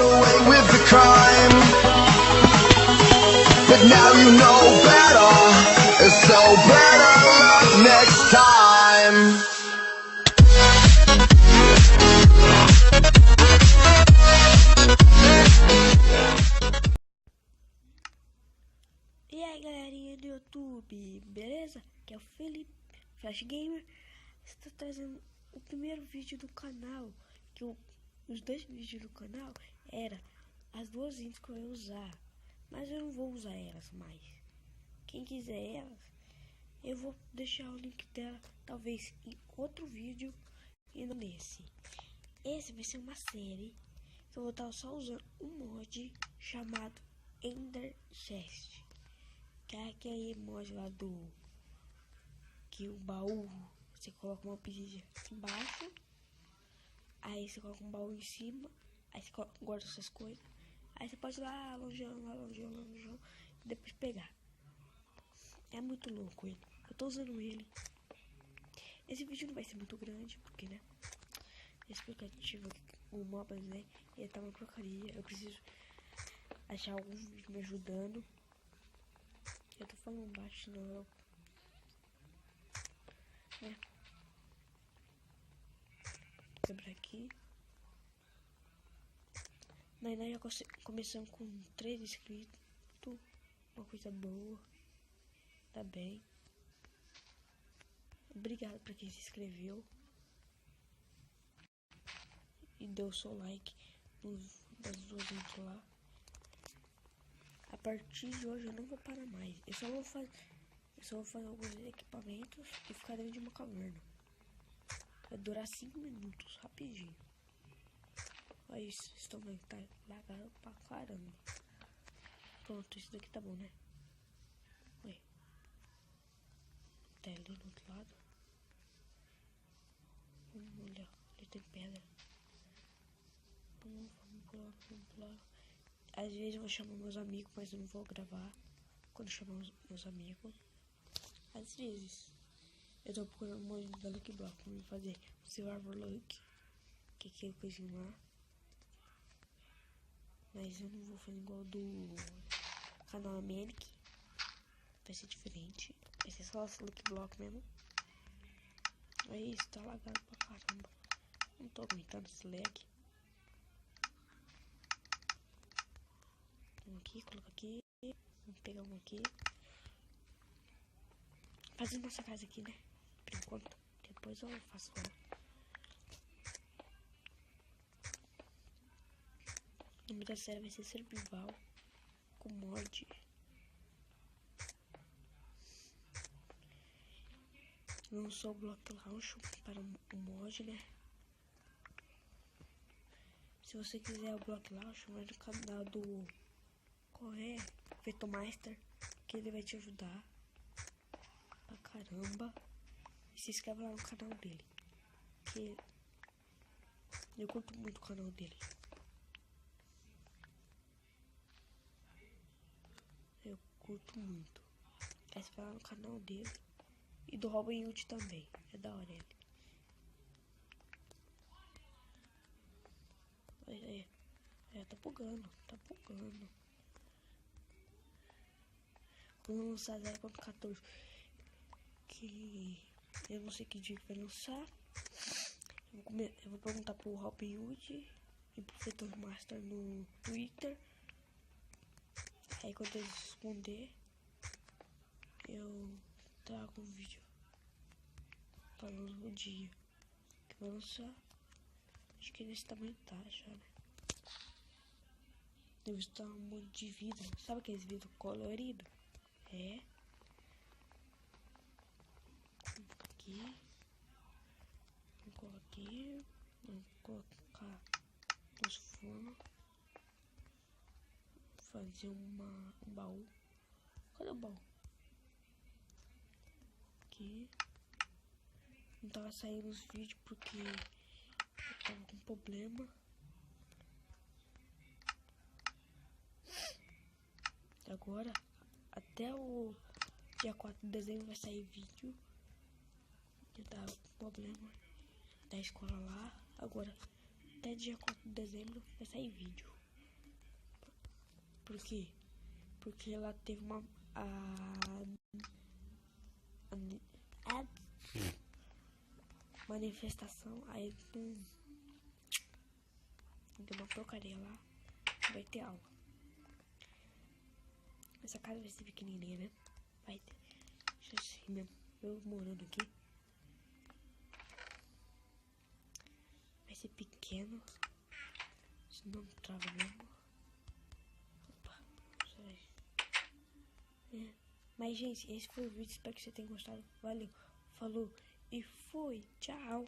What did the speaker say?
away with the crime. But now you know better, so better luck next time. E aí galerinha do YouTube, beleza? Que é o Felipe Flash Gamer. Estou trazendo o primeiro vídeo do canal. Os dois vídeos do canal eram as duas intros que eu ia usar, mas eu não vou usar elas mais. Quem quiser elas, eu vou deixar o link dela talvez em outro vídeo e não nesse. Esse vai ser uma série que eu vou estar só usando um mod chamado Ender Chest, que é aquele emoji lá do que o baú, você coloca uma pilha embaixo, aí você coloca um baú em cima, aí você guarda essas coisas, aí você pode ir lá longeão, e depois pegar. É muito louco ele, eu tô usando ele. Esse vídeo não vai ser muito grande, porque né, esse aplicativo aqui, o Mobile, né, ele tá uma porcaria. Eu preciso achar algum vídeo me ajudando. Eu tô falando baixo, não. Quebrar aqui. Mas nós já começamos com 3 inscritos. Uma coisa boa. Tá bem. Obrigado pra quem se inscreveu e deu seu like das duas intros lá. A partir de hoje eu não vou parar mais. Eu só vou fazer alguns equipamentos e ficar dentro de uma caverna. Vai durar 5 minutos, rapidinho. Olha isso, estão vendo que tá lagado pra caramba. Pronto, isso daqui tá bom, né? Oi. Tá ali do outro lado. Vamos olhar, ali tem pedra. Vamos pular. Às vezes eu vou chamar meus amigos, mas eu não vou gravar quando chamar meus amigos. Às vezes eu tô procurando um monte da Lucky Block pra me fazer o Silver Luck, que é aquele coisinho lá. Mas eu não vou fazer igual do canal América. Vai ser diferente. Vai ser só esse Lucky Block mesmo. É isso, tá lagado pra caramba. Não tô aguentando esse lag. Aqui, coloca aqui. Vamos pegar um aqui. Fazer nossa casa aqui, né? Por enquanto. Depois eu faço ela. O nome da série vai ser Survival com mod. Lançou o Block Launch para o mod, né? Se você quiser o Block Launch, vai no canal do Vetomaster, que ele vai te ajudar pra caramba. E se inscreve lá no canal dele, que eu curto muito o canal dele. Eu curto muito. Aí você vai lá no canal dele e do Robin Hood também. É da hora ele. Tá bugando. Vamos lançar 0.14, que eu não sei que dia que vai lançar. Eu vou perguntar pro Robin Hood e pro Fetor Master no Twitter. Aí quando eles responder, eu trago um vídeo falando o dia que vai lançar. Acho que nesse tamanho tá já, né? Deve estar um monte de vidro. Sabe aqueles vidros coloridos? É. Aqui. Vamos colocar aqui. Vamos colocar nos fornos. Fazer um baú. Cadê o baú? Aqui. Não tava saindo os vídeos porque eu tava com problema. Agora, até o dia 4 de dezembro vai sair vídeo. Eu tava com problema da escola lá. Agora, até dia 4 de dezembro vai sair vídeo. Por quê? Porque ela teve uma... manifestação, aí tem uma porcaria lá, vai ter aula. Essa casa vai ser pequenininha, né? Vai ter, deixa eu mesmo, eu morando aqui, vai ser pequeno, senão não trava mesmo. Opa, mas gente, esse foi o vídeo, espero que você tenha gostado, valeu, falou e fui, tchau.